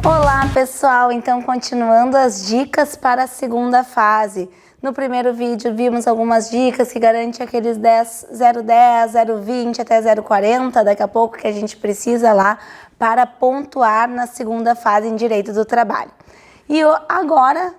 Olá pessoal, então continuando as dicas para a segunda fase. No primeiro vídeo vimos algumas dicas que garantem aqueles 0,10, 0,20 até 0,40 daqui a pouco que a gente precisa lá para pontuar na segunda fase em Direito do Trabalho. E agora,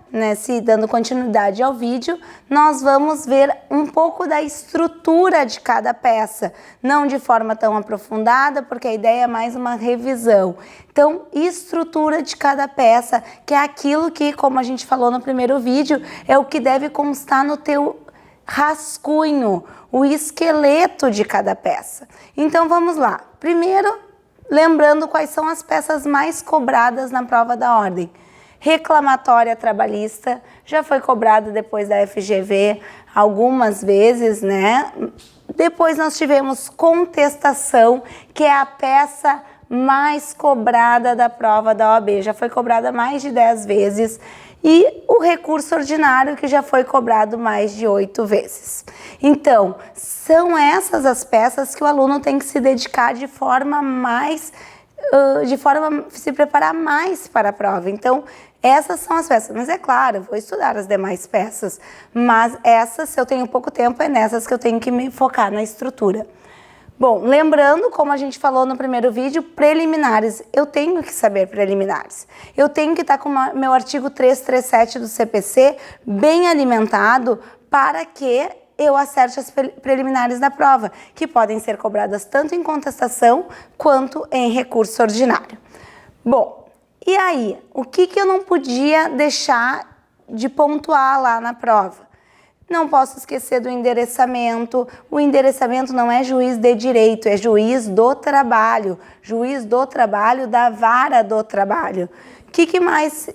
dando continuidade ao vídeo, nós vamos ver um pouco da estrutura de cada peça, não de forma tão aprofundada, porque a ideia é mais uma revisão. Então, estrutura de cada peça, que é aquilo que, como a gente falou no primeiro vídeo, é o que deve constar no teu rascunho, o esqueleto de cada peça. Então, vamos lá. Primeiro, lembrando quais são as peças mais cobradas na prova da ordem. Reclamatória trabalhista, já foi cobrado depois da FGV algumas vezes, né? Depois nós tivemos contestação, que é a peça mais cobrada da prova da OAB, já foi cobrada mais de 10 vezes, e o recurso ordinário, que já foi cobrado mais de 8 vezes. Então, são essas as peças que o aluno tem que se dedicar de forma a se preparar mais para a prova. Então, essas são as peças, mas é claro, eu vou estudar as demais peças, mas essas, se eu tenho pouco tempo, é nessas que eu tenho que me focar na estrutura. Bom, lembrando, como a gente falou no primeiro vídeo, preliminares, eu tenho que saber preliminares. Eu tenho que estar com meu artigo 337 do CPC bem alimentado para que eu acerte as preliminares da prova, que podem ser cobradas tanto em contestação quanto em recurso ordinário. Bom, e aí, o que eu não podia deixar de pontuar lá na prova? Não posso esquecer do endereçamento. O endereçamento não é juiz de direito, é juiz do trabalho da vara do trabalho. O que mais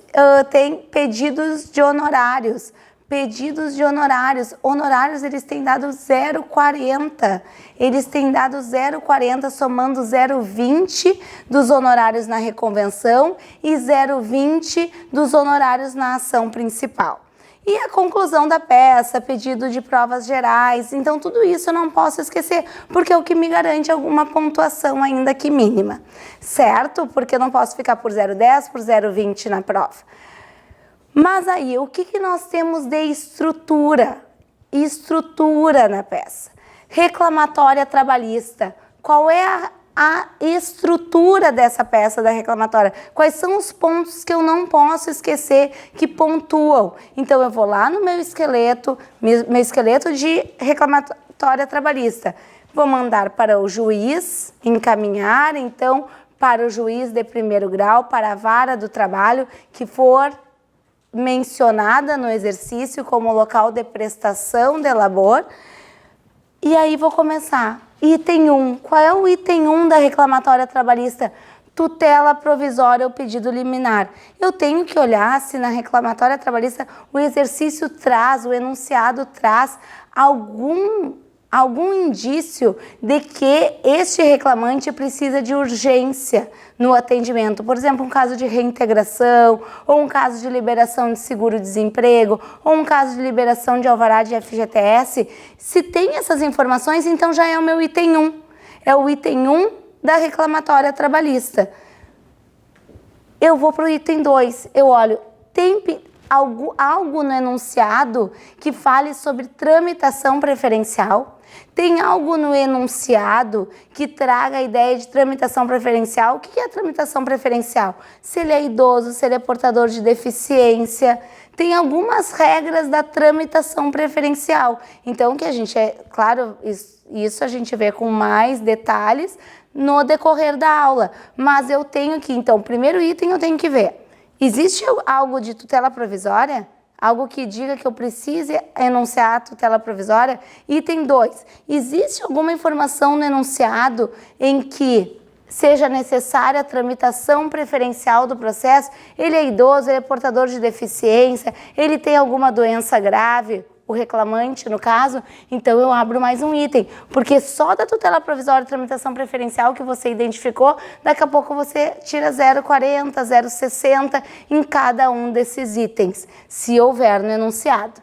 tem? Pedidos de honorários. Pedidos de honorários. Honorários, eles têm dado 0,40. Eles têm dado 0,40, somando 0,20 dos honorários na reconvenção e 0,20 dos honorários na ação principal. E a conclusão da peça, pedido de provas gerais. Então, tudo isso eu não posso esquecer, porque é o que me garante alguma pontuação ainda que mínima. Certo? Porque eu não posso ficar por 0,10, por 0,20 na prova. Mas aí, o que nós temos de estrutura? Estrutura na peça. Reclamatória trabalhista. Qual é a estrutura dessa peça da reclamatória? Quais são os pontos que eu não posso esquecer que pontuam? Então, eu vou lá no meu esqueleto de reclamatória trabalhista. Vou mandar para o juiz, encaminhar, então, para o juiz de primeiro grau, para a vara do trabalho, que for mencionada no exercício como local de prestação de labor. E aí vou começar. Item 1. Qual é o item 1 da reclamatória trabalhista? Tutela provisória ou pedido liminar. Eu tenho que olhar se na reclamatória trabalhista o exercício traz, o enunciado traz algum indício de que este reclamante precisa de urgência no atendimento. Por exemplo, um caso de reintegração, ou um caso de liberação de seguro-desemprego, ou um caso de liberação de alvará de FGTS. Se tem essas informações, então já é o meu item 1. É o item 1 da reclamatória trabalhista. Eu vou para o item 2. Eu olho, tem algo no enunciado que fale sobre tramitação preferencial? Tem algo no enunciado que traga a ideia de tramitação preferencial? O que é tramitação preferencial? Se ele é idoso, se ele é portador de deficiência. Tem algumas regras da tramitação preferencial. Então, que a gente claro, isso a gente vê com mais detalhes no decorrer da aula. Mas eu tenho que, então, primeiro item eu tenho que ver. Existe algo de tutela provisória? Algo que diga que eu precise enunciar a tutela provisória? Item 2. Existe alguma informação no enunciado em que seja necessária a tramitação preferencial do processo? Ele é idoso, ele é portador de deficiência, ele tem alguma doença grave? O reclamante, no caso, então eu abro mais um item, porque só da tutela provisória e tramitação preferencial que você identificou, daqui a pouco você tira 0,40, 0,60 em cada um desses itens, se houver no enunciado.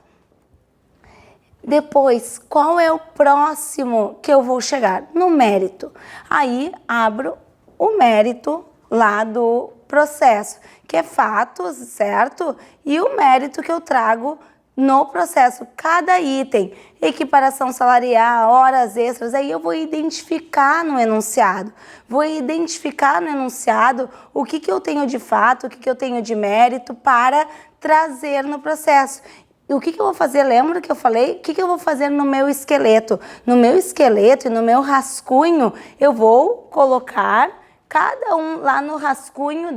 Depois, qual é o próximo que eu vou chegar? No mérito. Aí, abro o mérito lá do processo, que é fatos, certo? E o mérito que eu trago no processo, cada item, equiparação salarial, horas extras, aí eu vou identificar no enunciado. Vou identificar no enunciado o que eu tenho de fato, o que eu tenho de mérito para trazer no processo. E o que eu vou fazer? Lembra que eu falei? O que eu vou fazer no meu esqueleto? No meu esqueleto e no meu rascunho, eu vou colocar cada um lá no rascunho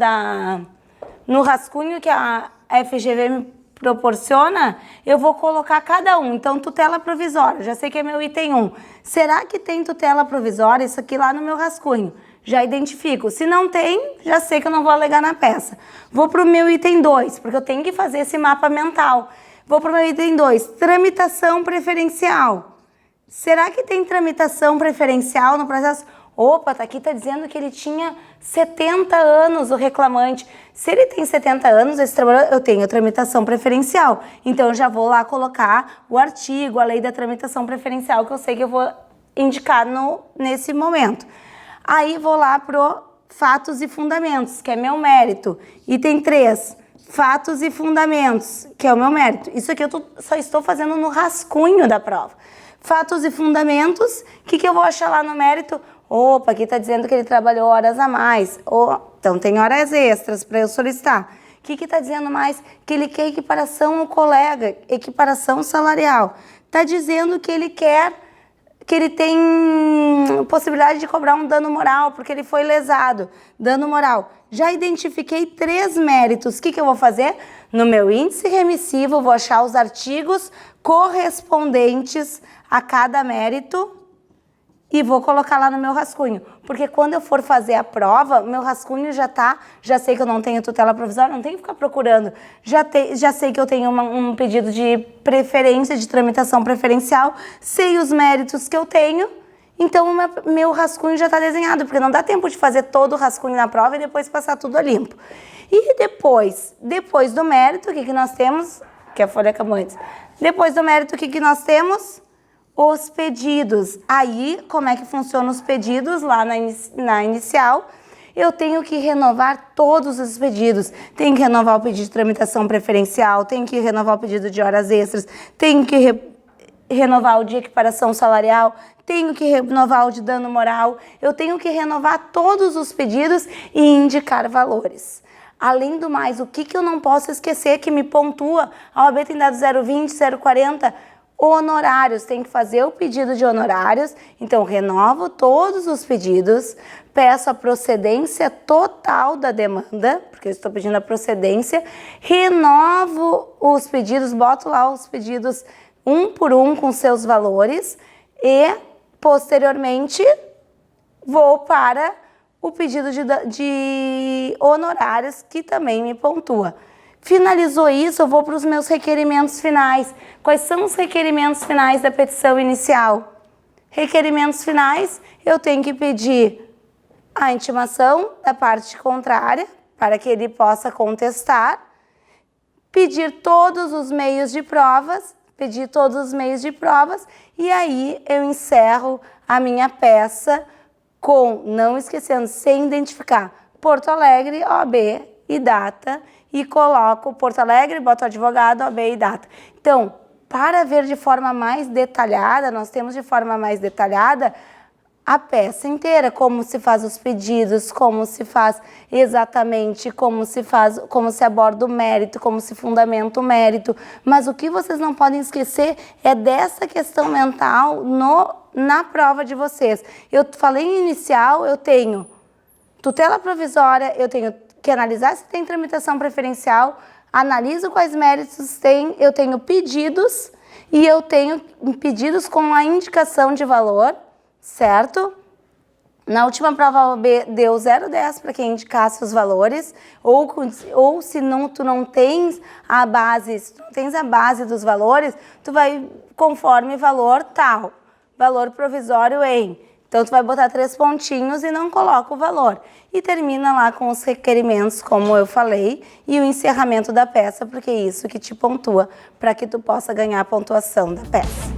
que a FGV me proporciona, eu vou colocar cada um. Então, tutela provisória, já sei que é meu item 1. Será que tem tutela provisória? Isso aqui lá no meu rascunho. Já identifico. Se não tem, já sei que eu não vou alegar na peça. Vou para o meu item 2, porque eu tenho que fazer esse mapa mental. Vou para o meu item 2, tramitação preferencial. Será que tem tramitação preferencial no processo? Opa, aqui tá dizendo que ele tinha 70 anos, o reclamante. Se ele tem 70 anos, esse trabalhador, eu tenho tramitação preferencial. Então, eu já vou lá colocar o artigo, a lei da tramitação preferencial, que eu sei que eu vou indicar nesse momento. Aí, vou lá pro fatos e fundamentos, que é meu mérito. Item 3, fatos e fundamentos, que é o meu mérito. Isso aqui eu só estou fazendo no rascunho da prova. Fatos e fundamentos, o que eu vou achar lá no mérito? Opa, aqui está dizendo que ele trabalhou horas a mais. Então, tem horas extras para eu solicitar. O que está dizendo mais? Que ele quer equiparação ao colega, equiparação salarial. Está dizendo que ele quer, que ele tem possibilidade de cobrar um dano moral, porque ele foi lesado. Dano moral. Já identifiquei 3 méritos. O que eu vou fazer? No meu índice remissivo, eu vou achar os artigos correspondentes a cada mérito e vou colocar lá no meu rascunho. Porque quando eu for fazer a prova, meu rascunho já sei que eu não tenho tutela provisória, não tenho que ficar procurando. Já sei que eu tenho um pedido de preferência, de tramitação preferencial, sei os méritos que eu tenho, então meu rascunho já está desenhado, porque não dá tempo de fazer todo o rascunho na prova e depois passar tudo a limpo. E depois do mérito, o que nós temos? Que a folha acabou antes. Depois do mérito, o que nós temos? Os pedidos. Aí, como é que funcionam os pedidos lá na inicial? Eu tenho que renovar todos os pedidos. Tenho que renovar o pedido de tramitação preferencial, tenho que renovar o pedido de horas extras, tenho que renovar o de equiparação salarial, tenho que renovar o de dano moral, eu tenho que renovar todos os pedidos e indicar valores. Além do mais, o que eu não posso esquecer que me pontua? A OAB tem dado 0,20, 0,40, honorários, tem que fazer o pedido de honorários, então renovo todos os pedidos, peço a procedência total da demanda, porque eu estou pedindo a procedência, renovo os pedidos, boto lá os pedidos um por um com seus valores e, posteriormente, vou para o pedido de honorários, que também me pontua. Finalizou isso, eu vou para os meus requerimentos finais. Quais são os requerimentos finais da petição inicial? Requerimentos finais, eu tenho que pedir a intimação da parte contrária, para que ele possa contestar, pedir todos os meios de provas, e aí eu encerro a minha peça com, não esquecendo, sem identificar, Porto Alegre, OAB e data, e coloco Porto Alegre, boto advogado, OAB e data. Então, para ver de forma mais detalhada, nós temos de forma mais detalhada a peça inteira, como se faz os pedidos, como se faz exatamente, como se aborda o mérito, como se fundamenta o mérito. Mas o que vocês não podem esquecer é dessa questão mental na prova de vocês. Eu falei em inicial, eu tenho tutela provisória, eu tenho que analisar se tem tramitação preferencial, analiso quais méritos tem, eu tenho pedidos e eu tenho pedidos com a indicação de valor, certo? Na última prova a OAB deu 0,10 para quem indicasse os valores, ou se não, tu não tens a base, se tu não tens a base dos valores, tu vai conforme valor tal, valor provisório em. Então, tu vai botar 3 pontinhos e não coloca o valor. E termina lá com os requerimentos, como eu falei, e o encerramento da peça, porque é isso que te pontua, para que tu possa ganhar a pontuação da peça.